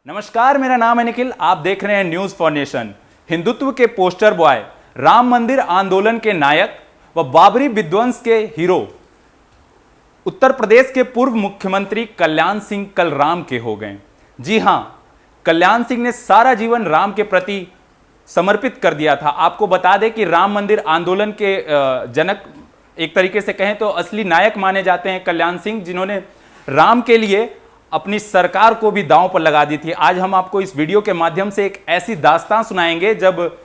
नमस्कार, मेरा नाम है निखिल। आप देख रहे हैं न्यूज फॉर नेशन। हिंदुत्व के पोस्टर बॉय, राम मंदिर आंदोलन के नायक व बाबरी विध्वंस के हीरो उत्तर प्रदेश के पूर्व मुख्यमंत्री कल्याण सिंह कल राम के हो गए। जी हां, कल्याण सिंह ने सारा जीवन राम के प्रति समर्पित कर दिया था। आपको बता दें कि राम मंदिर आंदोलन के जनक, एक तरीके से कहें तो असली नायक माने जाते हैं कल्याण सिंह, जिन्होंने राम के लिए अपनी सरकार को भी दांव पर लगा दी थी। आज हम आपको इस वीडियो के माध्यम से एक ऐसी दास्तान सुनाएंगे जब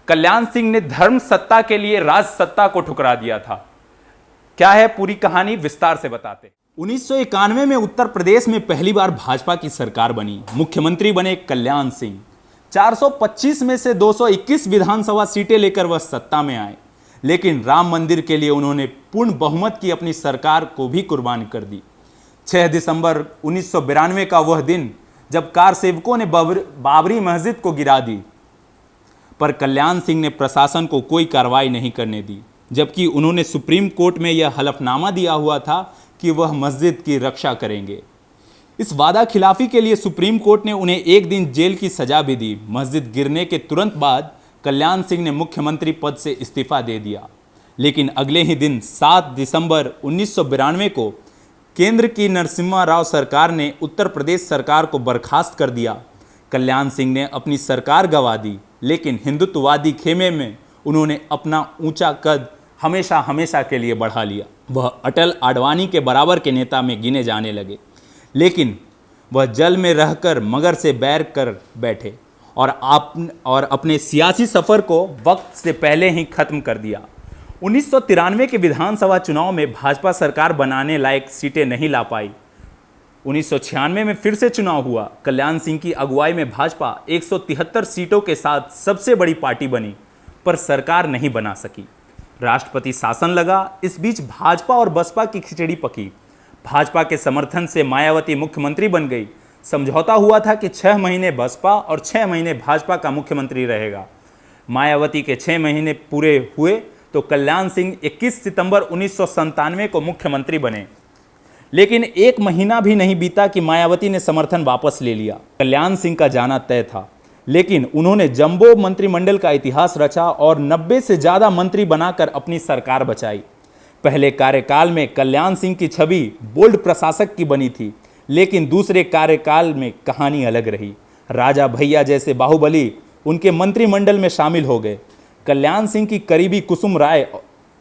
कल्याण सिंह ने धर्म सत्ता के लिए राज सत्ता को ठुकरा दिया था। क्या है पूरी कहानी, विस्तार से बताते। 1991 में उत्तर प्रदेश में पहली बार भाजपा की सरकार बनी। मुख्यमंत्री बने कल्याण सिंह। 425 में से 221 विधानसभा सीटें लेकर वह सत्ता में आए, लेकिन राम मंदिर के लिए उन्होंने पूर्ण बहुमत की अपनी सरकार को भी कुर्बान कर दी। 6 दिसंबर 1992 का वह दिन जब कार सेवकों ने बाबरी मस्जिद को गिरा दी, पर कल्याण सिंह ने प्रशासन को कोई कार्रवाई नहीं करने दी, जबकि उन्होंने सुप्रीम कोर्ट में यह हलफनामा दिया हुआ था कि वह मस्जिद की रक्षा करेंगे। इस वादा खिलाफी के लिए सुप्रीम कोर्ट ने उन्हें 1 दिन जेल की सजा भी दी। मस्जिद गिरने के तुरंत बाद कल्याण सिंह ने मुख्यमंत्री पद से इस्तीफा दे दिया, लेकिन अगले ही दिन 7 दिसंबर 1992 को केंद्र की नरसिम्हा राव सरकार ने उत्तर प्रदेश सरकार को बर्खास्त कर दिया। कल्याण सिंह ने अपनी सरकार गंवा दी, लेकिन हिंदुत्ववादी खेमे में उन्होंने अपना ऊंचा कद हमेशा हमेशा के लिए बढ़ा लिया। वह अटल आडवाणी के बराबर के नेता में गिने जाने लगे, लेकिन वह जल में रहकर मगर से बैर कर बैठे और अपने सियासी सफर को वक्त से पहले ही खत्म कर दिया। 1993 के विधानसभा चुनाव में भाजपा सरकार बनाने लायक सीटें नहीं ला पाई। 1996 में फिर से चुनाव हुआ। कल्याण सिंह की अगुवाई में भाजपा 173 सीटों के साथ सबसे बड़ी पार्टी बनी, पर सरकार नहीं बना सकी। राष्ट्रपति शासन लगा। इस बीच भाजपा और बसपा की खिचड़ी पकी। भाजपा के समर्थन से मायावती मुख्यमंत्री बन गई। समझौता हुआ था कि 6 महीने बसपा और 6 महीने भाजपा का मुख्यमंत्री रहेगा। मायावती के 6 महीने पूरे हुए तो कल्याण सिंह 21 सितंबर 1997 को मुख्यमंत्री बने, लेकिन 1 महीना भी नहीं बीता कि मायावती ने समर्थन वापस ले लिया। कल्याण सिंह का जाना तय था, लेकिन उन्होंने जंबो मंत्रिमंडल का इतिहास रचा और 90 से ज़्यादा मंत्री बनाकर अपनी सरकार बचाई। पहले कार्यकाल में कल्याण सिंह की छवि बोल्ड प्रशासक की बनी थी, लेकिन दूसरे कार्यकाल में कहानी अलग रही। राजा भैया जैसे बाहुबली उनके मंत्रिमंडल में शामिल हो गए। कल्याण सिंह की करीबी कुसुम राय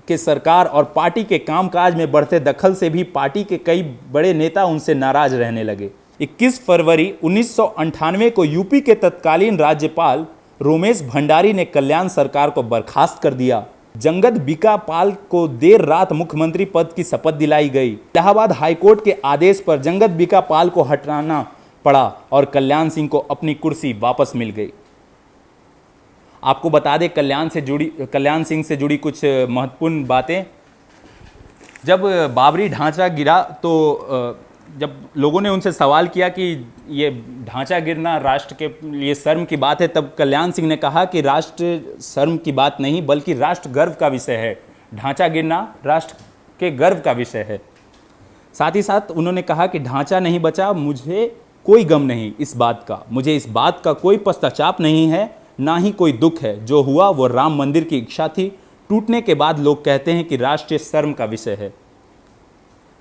के सरकार और पार्टी के कामकाज में बढ़ते दखल से भी पार्टी के कई बड़े नेता उनसे नाराज रहने लगे। 21 फरवरी 1998 को यूपी के तत्कालीन राज्यपाल रोमेश भंडारी ने कल्याण सरकार को बर्खास्त कर दिया। जगत बिका पाल को देर रात मुख्यमंत्री पद की शपथ दिलाई गई। इलाहाबाद हाईकोर्ट के आदेश पर जगत बिका पाल को हटाना पड़ा और कल्याण सिंह को अपनी कुर्सी वापस मिल गई। आपको बता दें कल्याण सिंह से जुड़ी कुछ महत्वपूर्ण बातें। जब बाबरी ढांचा गिरा तो जब लोगों ने उनसे सवाल किया कि ये ढांचा गिरना राष्ट्र के लिए शर्म की बात है, तब कल्याण सिंह ने कहा कि राष्ट्र शर्म की बात नहीं बल्कि राष्ट्र गर्व का विषय है। ढांचा गिरना राष्ट्र के गर्व का विषय है। साथ ही साथ उन्होंने कहा कि ढांचा नहीं बचा, मुझे कोई गम नहीं इस बात का, मुझे इस बात का कोई पश्चाताप नहीं है, ना ही कोई दुख है। जो हुआ वो राम मंदिर की इच्छा थी। टूटने के बाद लोग कहते हैं कि राष्ट्रीय शर्म का विषय है।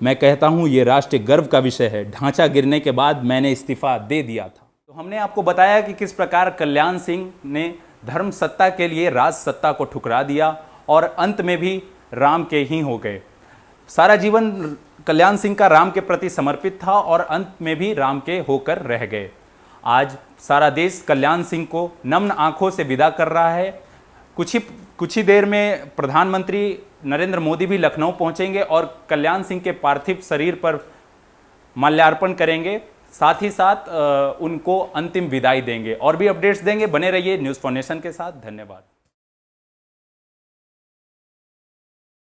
मैं कहता हूं ये राष्ट्रीय गर्व का विषय है। ढांचा गिरने के बाद मैंने इस्तीफा दे दिया था। तो हमने आपको बताया कि किस प्रकार कल्याण सिंह ने धर्म सत्ता के लिए राज सत्ता को ठुकरा दिया और अंत में भी राम के ही हो गए। सारा जीवन कल्याण सिंह का राम के प्रति समर्पित था और अंत में भी राम के होकर रह गए। आज सारा देश कल्याण सिंह को नम्र आंखों से विदा कर रहा है। कुछ ही देर में प्रधानमंत्री नरेंद्र मोदी भी लखनऊ पहुंचेंगे और कल्याण सिंह के पार्थिव शरीर पर माल्यार्पण करेंगे। साथ ही साथ उनको अंतिम विदाई देंगे। और भी अपडेट्स देंगे, बने रहिए न्यूज़ फॉर नेशन के साथ। धन्यवाद।